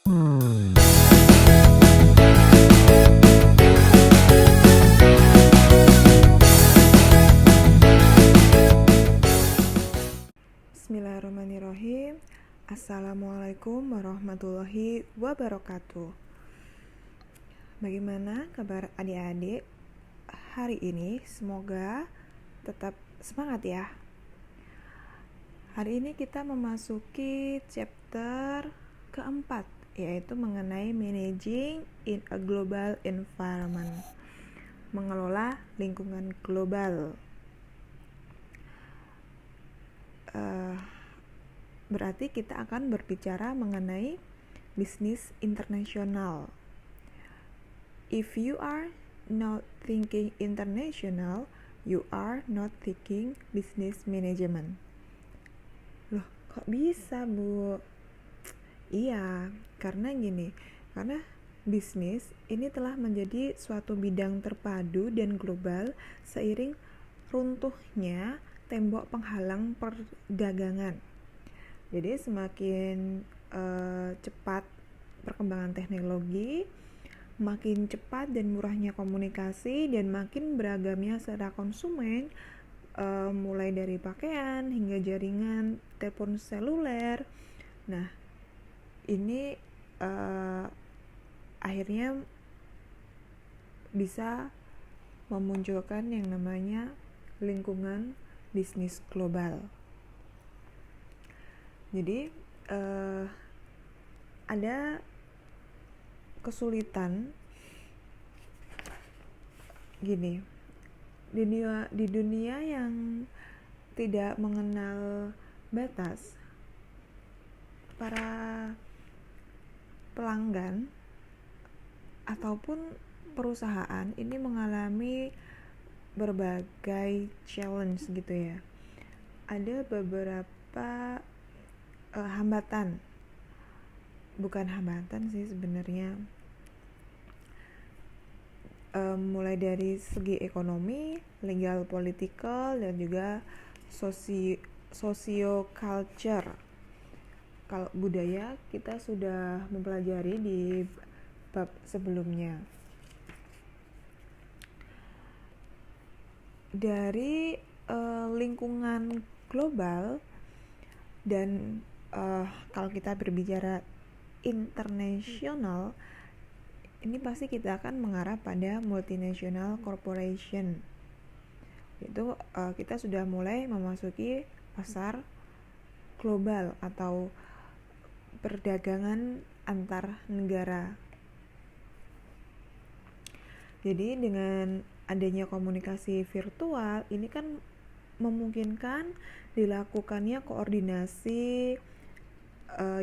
Bismillahirrahmanirrahim. Assalamualaikum warahmatullahi wabarakatuh. Bagaimana kabar adik-adik hari ini? Semoga tetap semangat ya. Hari ini kita memasuki chapter keempat, yaitu mengenai managing in a global environment, mengelola lingkungan global. Berarti kita akan berbicara mengenai bisnis internasional. If you are not thinking international, you are not thinking business management. Loh, kok bisa, Bu? Iya, karena bisnis ini telah menjadi suatu bidang terpadu dan global seiring runtuhnya tembok penghalang perdagangan. Jadi semakin cepat perkembangan teknologi, makin cepat dan murahnya komunikasi, dan makin beragamnya selera konsumen, mulai dari pakaian hingga jaringan telepon seluler. Nah, ini akhirnya bisa memunculkan yang namanya lingkungan bisnis global. Jadi ada kesulitan gini di dunia yang tidak mengenal batas, para pelanggan ataupun perusahaan ini mengalami berbagai challenge gitu ya. Ada beberapa bukan hambatan sih sebenarnya, mulai dari segi ekonomi, legal, political, dan juga socio-culture. Kalau budaya kita sudah mempelajari di bab sebelumnya. Dari lingkungan global dan kalau kita berbicara internasional, ini pasti kita akan mengarah pada multinational corporation. Itu kita sudah mulai memasuki pasar global atau perdagangan antar negara. Jadi dengan adanya komunikasi virtual ini kan memungkinkan dilakukannya koordinasi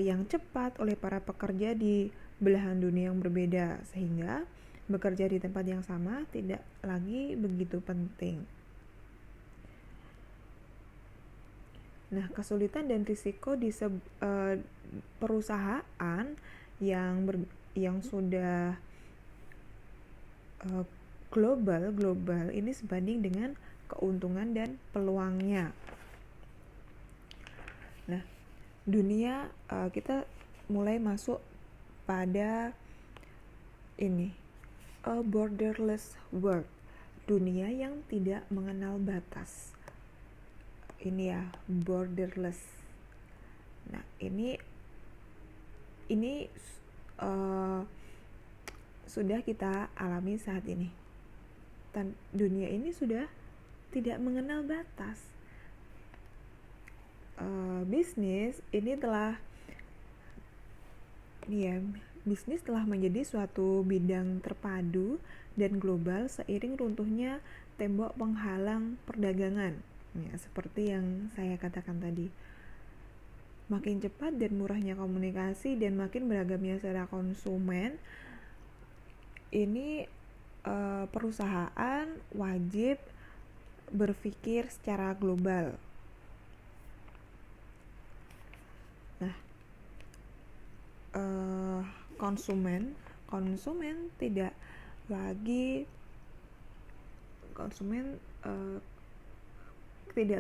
yang cepat oleh para pekerja di belahan dunia yang berbeda, sehingga bekerja di tempat yang sama tidak lagi begitu penting. Nah, kesulitan dan risiko di perusahaan yang sudah global ini sebanding dengan keuntungan dan peluangnya. Nah, dunia kita mulai masuk pada ini, a borderless world, dunia yang tidak mengenal batas. Ini ya, borderless. Nah, ini sudah kita alami saat ini. Dunia ini sudah tidak mengenal batas. Bisnis telah menjadi suatu bidang terpadu dan global seiring runtuhnya tembok penghalang perdagangan. Ya, seperti yang saya katakan tadi. Makin cepat dan murahnya komunikasi dan makin beragamnya selera konsumen, ini perusahaan wajib berpikir secara global. Nah, konsumen tidak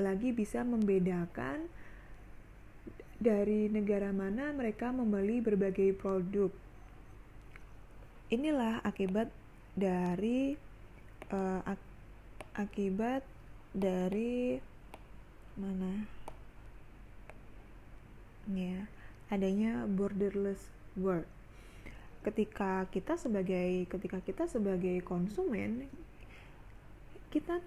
lagi bisa membedakan dari negara mana mereka membeli berbagai produk. Inilah akibat dari uh, akibat dari mana ya adanya borderless world. Ketika kita sebagai konsumen, kita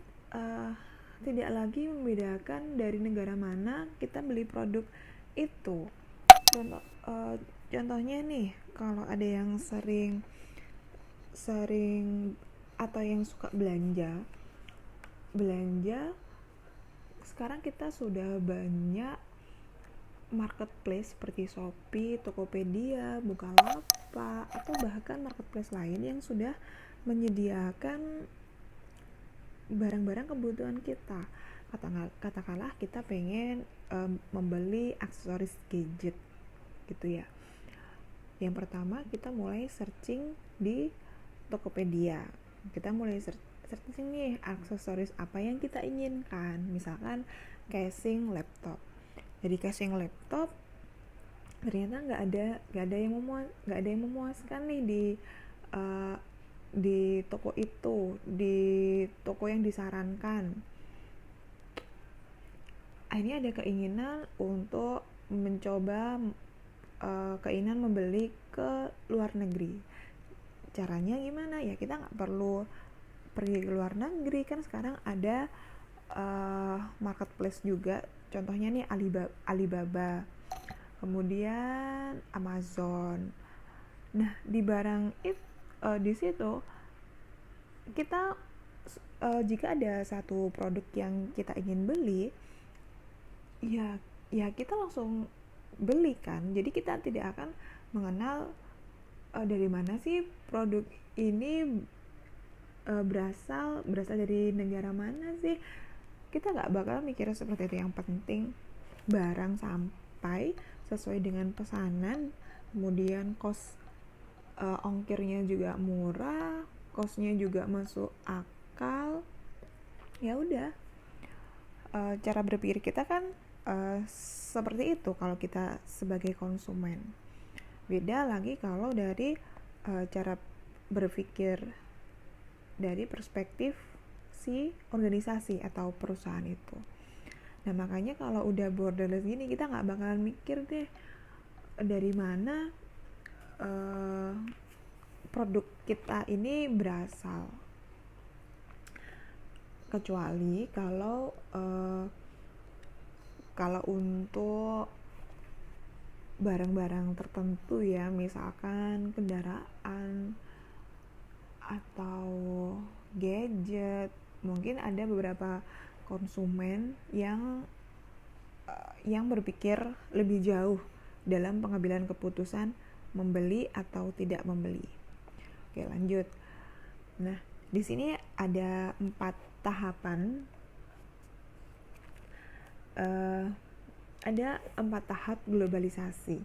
tidak lagi membedakan dari negara mana kita beli produk itu. Contohnya nih, kalau ada yang sering atau yang suka belanja, sekarang kita sudah banyak marketplace seperti Shopee, Tokopedia, Bukalapak, atau bahkan marketplace lain yang sudah menyediakan barang-barang kebutuhan kita. Katakanlah kita pengen membeli aksesoris gadget gitu ya. Yang pertama kita mulai searching di Tokopedia. Kita mulai searching nih aksesoris apa yang kita inginkan. Misalkan casing laptop. Jadi casing laptop ternyata nggak ada yang memuaskan nih di toko itu, di toko yang disarankan. Akhirnya ada keinginan untuk mencoba keinginan membeli ke luar negeri. Caranya gimana? Ya kita nggak perlu pergi ke luar negeri, kan sekarang ada marketplace juga. Contohnya nih Alibaba, kemudian Amazon. Nah di di situ kita jika ada satu produk yang kita ingin beli, ya kita langsung beli kan. Jadi kita tidak akan mengenal dari mana sih produk ini berasal dari negara mana sih. Kita nggak bakal mikir seperti itu. Yang penting barang sampai sesuai dengan pesanan, kemudian ongkirnya juga murah, kosnya juga masuk akal. Ya udah, cara berpikir kita kan seperti itu kalau kita sebagai konsumen. Beda lagi kalau dari cara berpikir dari perspektif si organisasi atau perusahaan itu. Nah makanya kalau udah borderless gini, kita nggak bakalan mikir deh dari mana produk kita ini berasal, kecuali kalau untuk barang-barang tertentu ya, misalkan kendaraan atau gadget. Mungkin ada beberapa konsumen yang berpikir lebih jauh dalam pengambilan keputusan membeli atau tidak membeli. Oke, lanjut. Nah, di sini ada 4 tahapan. Ada 4 tahap globalisasi.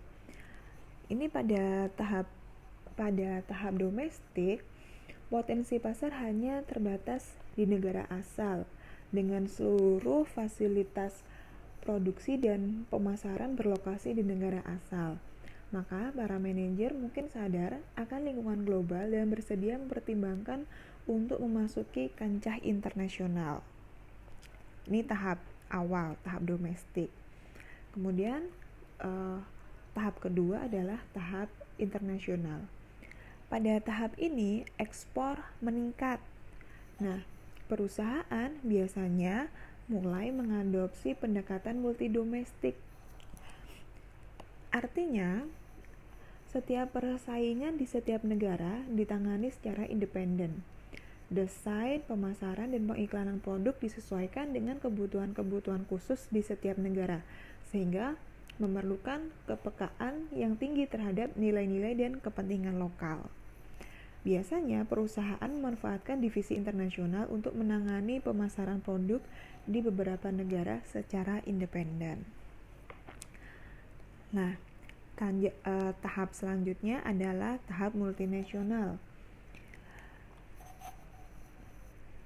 Ini pada tahap domestik, potensi pasar hanya terbatas di negara asal dengan seluruh fasilitas produksi dan pemasaran berlokasi di negara asal. Maka para manajer mungkin sadar akan lingkungan global dan bersedia mempertimbangkan untuk memasuki kancah internasional. Ini tahap awal, tahap domestik. Kemudian tahap kedua adalah tahap internasional. Pada tahap ini ekspor meningkat. Nah, perusahaan biasanya mulai mengadopsi pendekatan multidomestik. Artinya, setiap persaingan di setiap negara ditangani secara independen. Desain, pemasaran, dan pengiklanan produk disesuaikan dengan kebutuhan-kebutuhan khusus di setiap negara, sehingga memerlukan kepekaan yang tinggi terhadap nilai-nilai dan kepentingan lokal. Biasanya, perusahaan memanfaatkan divisi internasional untuk menangani pemasaran produk di beberapa negara secara independen. Nah, tahap selanjutnya adalah tahap multinasional.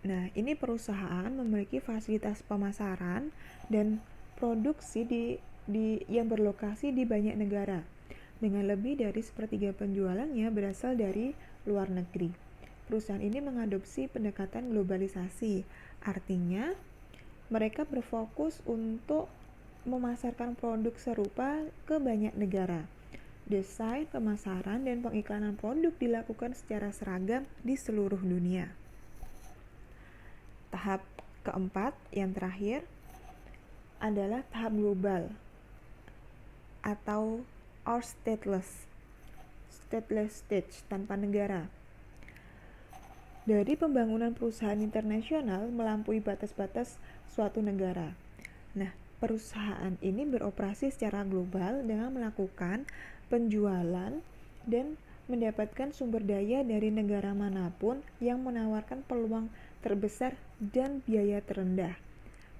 Nah, ini perusahaan memiliki fasilitas pemasaran dan produksi di yang berlokasi di banyak negara, dengan lebih dari sepertiga penjualannya berasal dari luar negeri. Perusahaan ini mengadopsi pendekatan globalisasi, artinya mereka berfokus untuk memasarkan produk serupa ke banyak negara. Desain, pemasaran, dan pengiklanan produk dilakukan secara seragam di seluruh dunia. Tahap keempat, yang terakhir, adalah tahap global atau or stateless stage, tanpa negara. Dari pembangunan perusahaan internasional melampaui batas-batas suatu negara. Nah, perusahaan ini beroperasi secara global dengan melakukan penjualan dan mendapatkan sumber daya dari negara manapun yang menawarkan peluang terbesar dan biaya terendah.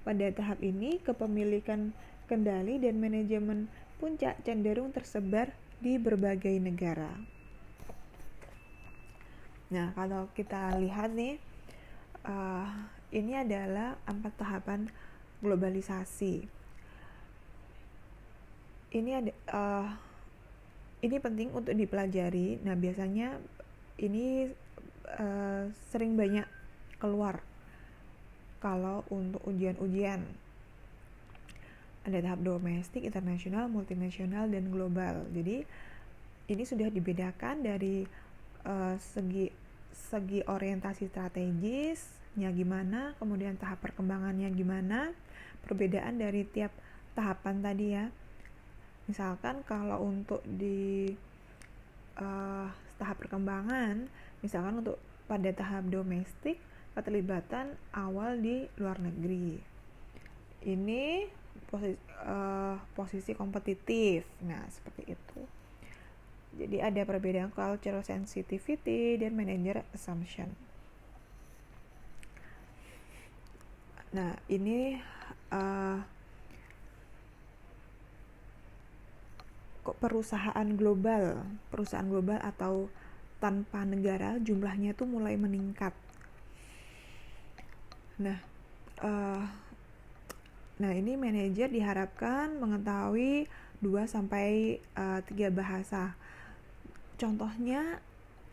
Pada tahap ini, kepemilikan kendali dan manajemen puncak cenderung tersebar di berbagai negara. Nah, kalau kita lihat nih, ini adalah 4 tahapan globalisasi. Ini penting untuk dipelajari. Nah, biasanya ini sering banyak keluar kalau untuk ujian-ujian. Ada tahap domestik, internasional, multinasional, dan global. Jadi ini sudah dibedakan dari segi orientasi strategisnya gimana, kemudian tahap perkembangannya gimana, perbedaan dari tiap tahapan tadi ya. Misalkan kalau untuk di tahap perkembangan, misalkan untuk pada tahap domestik, keterlibatan awal di luar negeri. Ini posisi kompetitif. Nah, seperti itu. Jadi ada perbedaan cultural sensitivity dan manager assumption. Nah, ini perusahaan global atau tanpa negara jumlahnya tuh mulai meningkat. Nah, ini manajer diharapkan mengetahui 2-3 bahasa. Contohnya,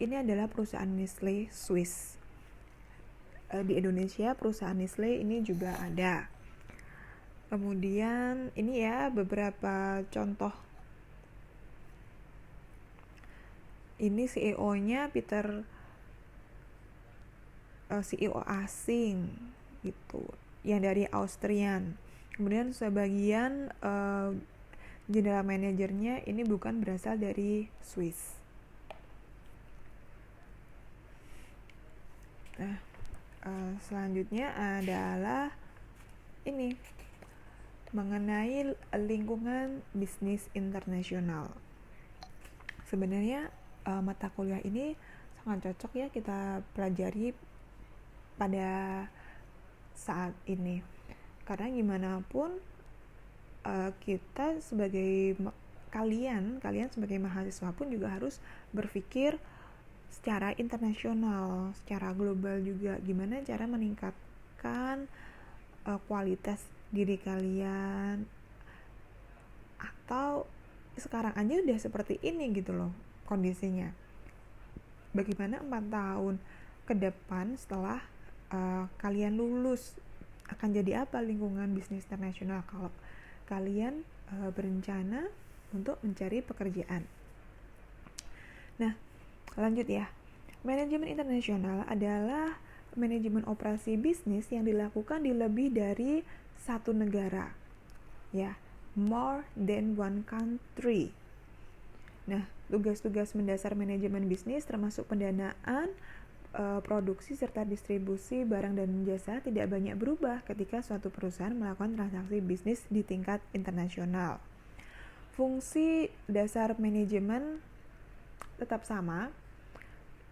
ini adalah perusahaan Nestle Swiss. Di Indonesia, perusahaan Nestle ini juga ada. Kemudian, ini ya beberapa contoh. Ini CEO-nya Peter, CEO asing gitu, yang dari Austrian. Kemudian sebagian general manajernya ini bukan berasal dari Swiss. Nah, selanjutnya adalah ini mengenai lingkungan bisnis internasional. Sebenarnya mata kuliah ini sangat cocok ya kita pelajari pada saat ini, karena gimana pun kita sebagai kalian sebagai mahasiswa pun juga harus berpikir secara internasional, secara global juga, gimana cara meningkatkan kualitas diri kalian, atau sekarang aja udah seperti ini gitu loh kondisinya. Bagaimana 4 tahun ke depan setelah kalian lulus, akan jadi apa lingkungan bisnis internasional kalau kalian berencana untuk mencari pekerjaan. Nah, lanjut ya. Manajemen internasional adalah manajemen operasi bisnis yang dilakukan di lebih dari satu negara. Ya, more than one country. Nah, tugas-tugas mendasar manajemen bisnis termasuk pendanaan, produksi serta distribusi barang dan jasa tidak banyak berubah ketika suatu perusahaan melakukan transaksi bisnis di tingkat internasional. Fungsi dasar manajemen tetap sama,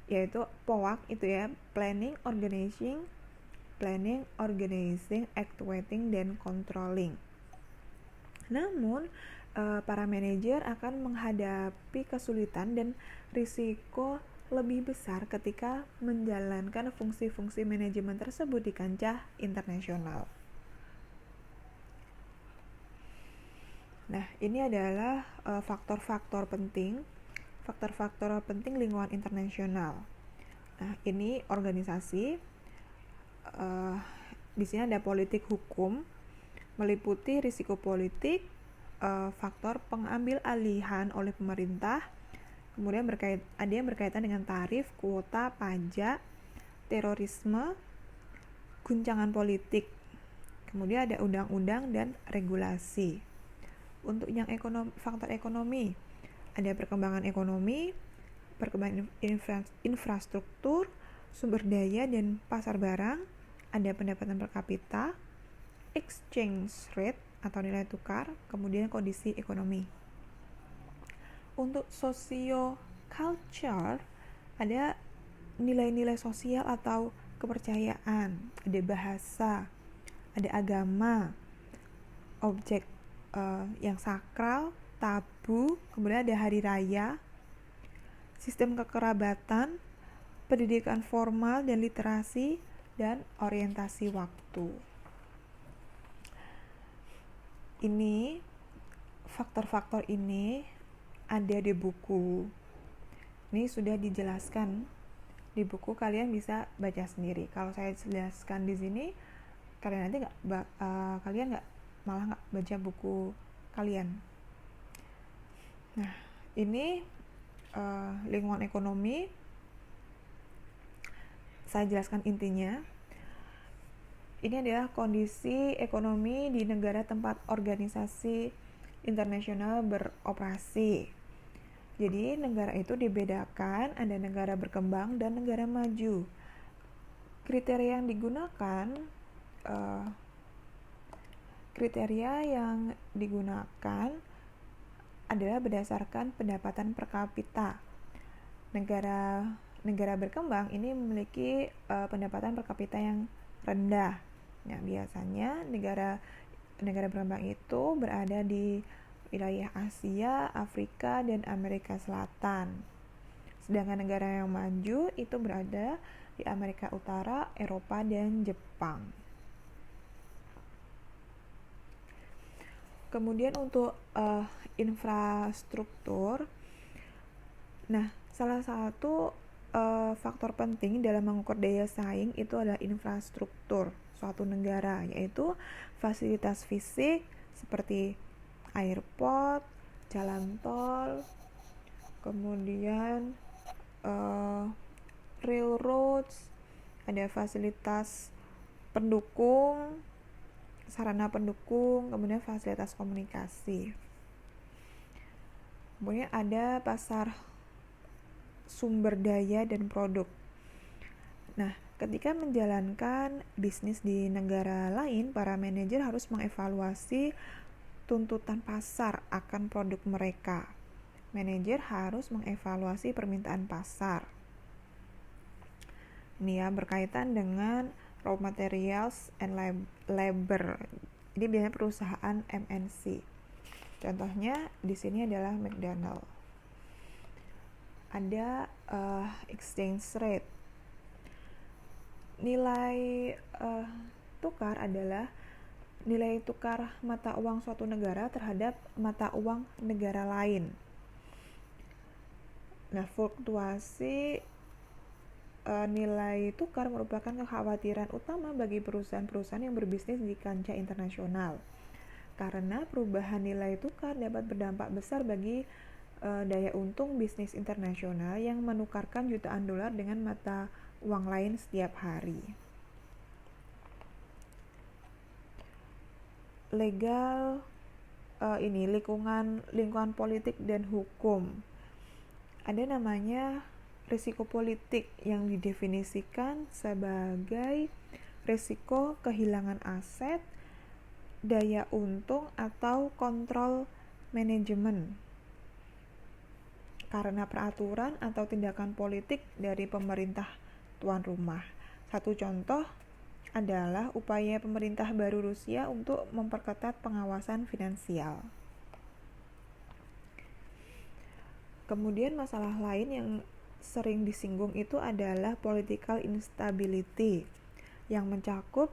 yaitu POAK itu ya, planning, organizing, actuating, dan controlling. Namun, para manajer akan menghadapi kesulitan dan risiko lebih besar ketika menjalankan fungsi-fungsi manajemen tersebut di kancah internasional. Nah, ini adalah faktor-faktor penting lingkungan internasional. Nah, ini organisasi. Di sini ada politik hukum, meliputi risiko politik, faktor pengambil alihan oleh pemerintah, kemudian ada yang berkaitan dengan tarif, kuota, pajak, terorisme, guncangan politik, kemudian ada undang-undang dan regulasi. Untuk yang faktor ekonomi, ada perkembangan ekonomi, perkembangan infrastruktur, sumber daya dan pasar barang, ada pendapatan per kapita, exchange rate atau nilai tukar, kemudian kondisi ekonomi. Untuk socio-culture, ada nilai-nilai sosial atau kepercayaan, ada bahasa, ada agama, objek yang sakral, tabu, kemudian ada hari raya, sistem kekerabatan, pendidikan formal dan literasi, dan orientasi waktu. Ini faktor-faktor ini ada di buku. Ini sudah dijelaskan di buku, kalian bisa baca sendiri. Kalau saya jelaskan di sini, kalian nanti malah nggak baca buku kalian. Nah, ini lingkungan ekonomi. Saya jelaskan intinya. Ini adalah kondisi ekonomi di negara tempat organisasi internasional beroperasi. Jadi negara itu dibedakan, ada negara berkembang dan negara maju. Kriteria yang digunakan adalah berdasarkan pendapatan per kapita. Negara berkembang ini memiliki pendapatan per kapita yang rendah. Nah, biasanya negara berkembang itu berada di wilayah Asia, Afrika, dan Amerika Selatan. Sedangkan negara yang maju itu berada di Amerika Utara, Eropa, dan Jepang. Kemudian untuk infrastruktur, nah salah satu faktor penting dalam mengukur daya saing itu adalah infrastruktur suatu negara, yaitu fasilitas fisik seperti airport, jalan tol, kemudian railroads, ada fasilitas pendukung, sarana pendukung, kemudian fasilitas komunikasi. Kemudian ada pasar sumber daya dan produk. Nah, ketika menjalankan bisnis di negara lain, para manajer harus mengevaluasi tuntutan pasar akan produk mereka. Manajer harus mengevaluasi permintaan pasar. Ini ya, berkaitan dengan raw materials and labor. Ini biasanya perusahaan MNC. Contohnya di sini adalah McDonald. Ada exchange rate. Nilai tukar adalah nilai tukar mata uang suatu negara terhadap mata uang negara lain. Nah, fluktuasi nilai tukar merupakan kekhawatiran utama bagi perusahaan-perusahaan yang berbisnis di kancah internasional. Karena perubahan nilai tukar dapat berdampak besar bagi daya untung bisnis internasional yang menukarkan jutaan dolar dengan mata uang lain setiap hari. Legal lingkungan politik dan hukum. Ada namanya risiko politik yang didefinisikan sebagai risiko kehilangan aset, daya untung, atau kontrol manajemen karena peraturan atau tindakan politik dari pemerintah tuan rumah. Satu contoh adalah upaya pemerintah baru Rusia untuk memperketat pengawasan finansial. Kemudian masalah lain yang sering disinggung itu adalah political instability yang mencakup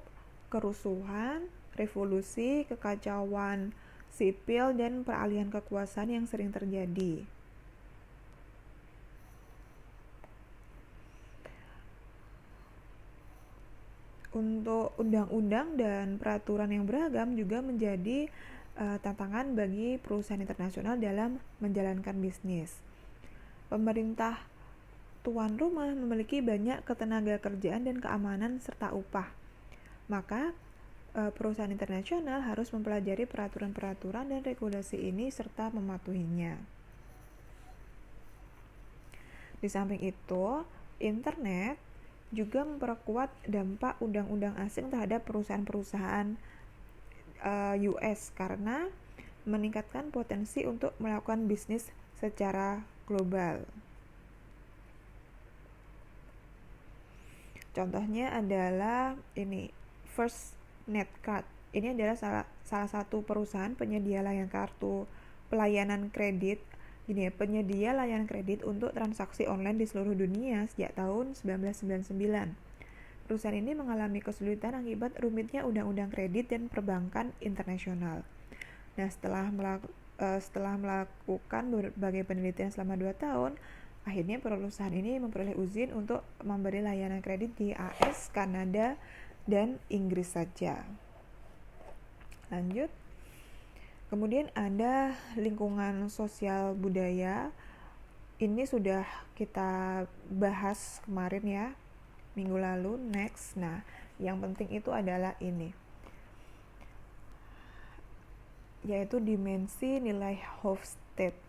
kerusuhan, revolusi, kekacauan sipil, dan peralihan kekuasaan yang sering terjadi. Untuk undang-undang dan peraturan yang beragam juga menjadi tantangan bagi perusahaan internasional dalam menjalankan bisnis. Pemerintah tuan rumah memiliki banyak ketenaga kerjaan dan keamanan serta upah. Maka perusahaan internasional harus mempelajari peraturan-peraturan dan regulasi ini serta mematuhinya. Di samping itu, internet juga memperkuat dampak undang-undang asing terhadap perusahaan-perusahaan US karena meningkatkan potensi untuk melakukan bisnis secara global. Contohnya adalah ini, First Net Card. Ini adalah salah satu perusahaan penyedia layanan kartu pelayanan kredit penyedia layanan kredit untuk transaksi online di seluruh dunia sejak tahun 1999. Perusahaan ini mengalami kesulitan akibat rumitnya undang-undang kredit dan perbankan internasional. Nah, setelah melakukan berbagai penelitian selama 2 tahun, akhirnya perusahaan ini memperoleh izin untuk memberi layanan kredit di AS, Kanada, dan Inggris saja. Lanjut. Kemudian ada lingkungan sosial budaya. Ini sudah kita bahas kemarin ya, minggu lalu. Next. Nah, yang penting itu adalah ini, yaitu dimensi nilai Hofstede.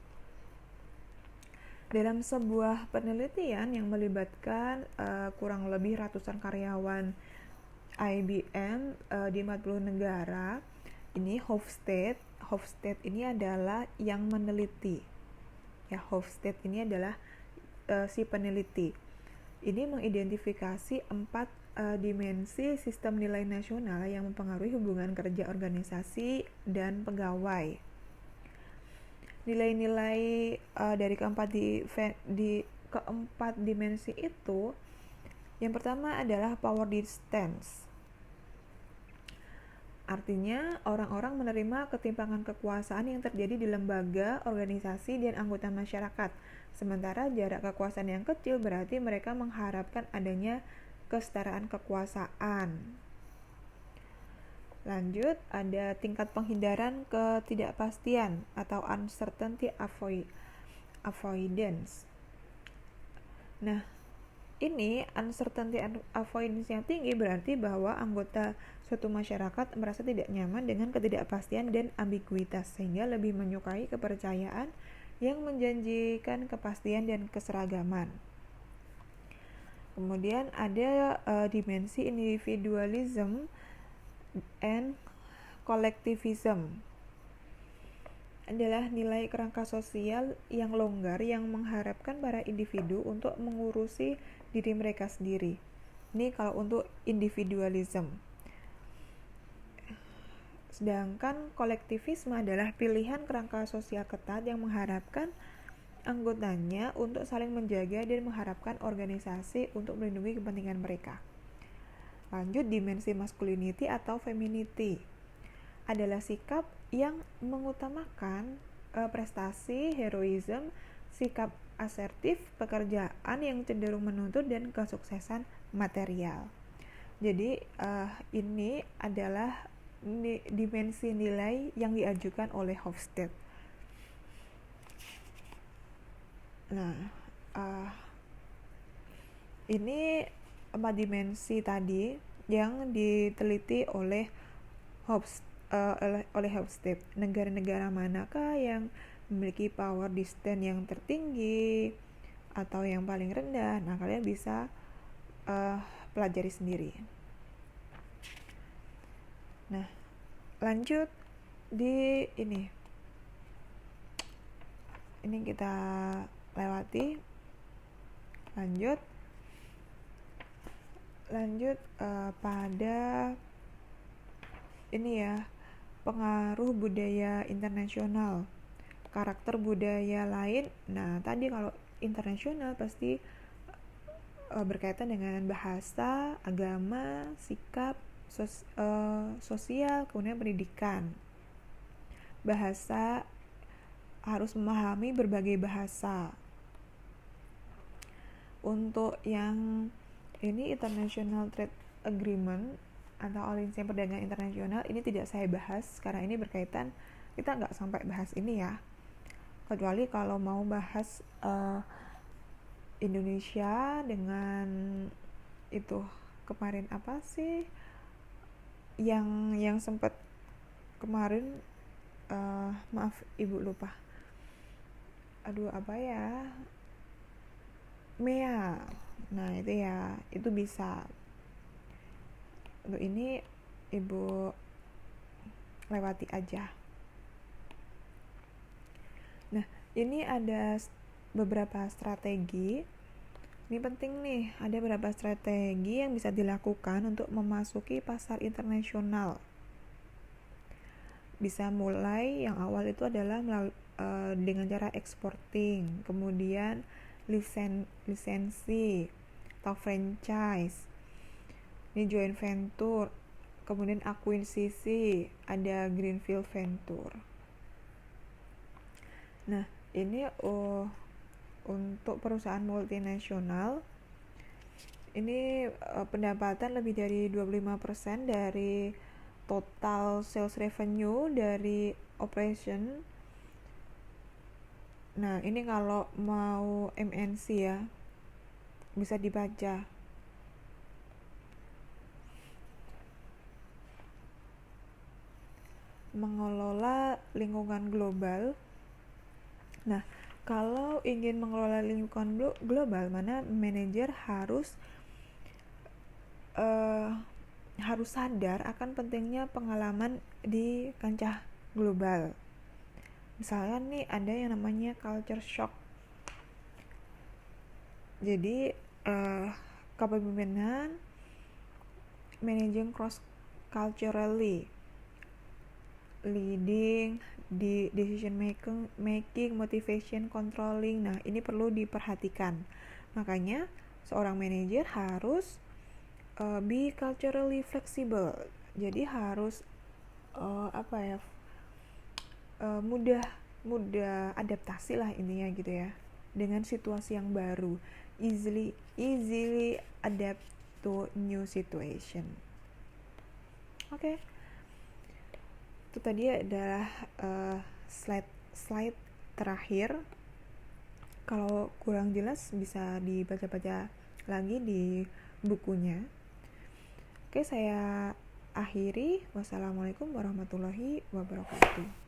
Dalam sebuah penelitian yang melibatkan kurang lebih ratusan karyawan IBM di 40 negara, ini Hofstede ini adalah yang meneliti. Ya, Hofstede ini adalah si peneliti. Ini mengidentifikasi 4 dimensi sistem nilai nasional yang mempengaruhi hubungan kerja organisasi dan pegawai. Nilai-nilai dari keempat dimensi itu, yang pertama adalah power distance. Artinya, orang-orang menerima ketimpangan kekuasaan yang terjadi di lembaga, organisasi, dan anggota masyarakat. Sementara jarak kekuasaan yang kecil berarti mereka mengharapkan adanya kesetaraan kekuasaan. Lanjut, ada tingkat penghindaran ketidakpastian atau uncertainty avoidance. Nah, ini uncertainty avoidance yang tinggi berarti bahwa anggota suatu masyarakat merasa tidak nyaman dengan ketidakpastian dan ambiguitas, sehingga lebih menyukai kepercayaan yang menjanjikan kepastian dan keseragaman. Kemudian ada dimensi individualism and collectivism. Adalah nilai kerangka sosial yang longgar yang mengharapkan para individu untuk mengurusi diri mereka sendiri. Ini kalau untuk individualism. Sedangkan kolektivisme adalah pilihan kerangka sosial ketat yang mengharapkan anggotanya untuk saling menjaga dan mengharapkan organisasi untuk melindungi kepentingan mereka. Lanjut, dimensi masculinity atau femininity adalah sikap yang mengutamakan prestasi, heroism, sikap asertif, pekerjaan yang cenderung menuntut, dan kesuksesan material. Jadi ini adalah dimensi nilai yang diajukan oleh Hofstede. Nah, ini 4 dimensi tadi yang diteliti oleh Hofstede. Negara-negara manakah yang memiliki power distance yang tertinggi atau yang paling rendah? Nah, kalian bisa pelajari sendiri. Nah, lanjut di ini kita lewati. Lanjut pada ini ya, pengaruh budaya internasional, karakter budaya lain. Nah, tadi kalau internasional pasti berkaitan dengan bahasa, agama, sikap, sosial, kemudian pendidikan. bahasa, harus memahami berbagai bahasa. Untuk yang ini International Trade Agreement atau aliansi perdagangan internasional, ini tidak saya bahas karena ini berkaitan, kita nggak sampai bahas ini ya, kecuali kalau mau bahas Indonesia dengan itu kemarin apa sih yang sempat kemarin, maaf ibu lupa, aduh apa ya, MEA. Nah itu ya, itu bisa. Untuk ini ibu lewati aja. Nah ini ada beberapa strategi. Ini penting nih, ada beberapa strategi yang bisa dilakukan untuk memasuki pasar internasional. Bisa mulai yang awal itu adalah dengan cara exporting, kemudian lisensi atau franchise, ini joint venture, kemudian akuisisi, ada greenfield venture. Nah ini untuk perusahaan multinasional ini pendapatan lebih dari 25% dari total sales revenue dari operation. Nah ini kalau mau MNC ya, bisa dibaca. Mengelola lingkungan global. Nah kalau ingin mengelola lingkungan global, mana manajer harus sadar akan pentingnya pengalaman di kancah global. Misalnya nih ada yang namanya culture shock. Jadi kepemimpinan managing cross culturally, leading, di decision making, motivation, controlling. Nah ini perlu diperhatikan. Makanya seorang manajer harus be culturally flexible. Jadi harus mudah adaptasi lah intinya gitu ya dengan situasi yang baru, easily adapt to new situation. Oke. Itu tadi adalah slide terakhir. Kalau kurang jelas bisa dibaca-baca lagi di bukunya. Oke, saya akhiri. Wassalamualaikum warahmatullahi wabarakatuh.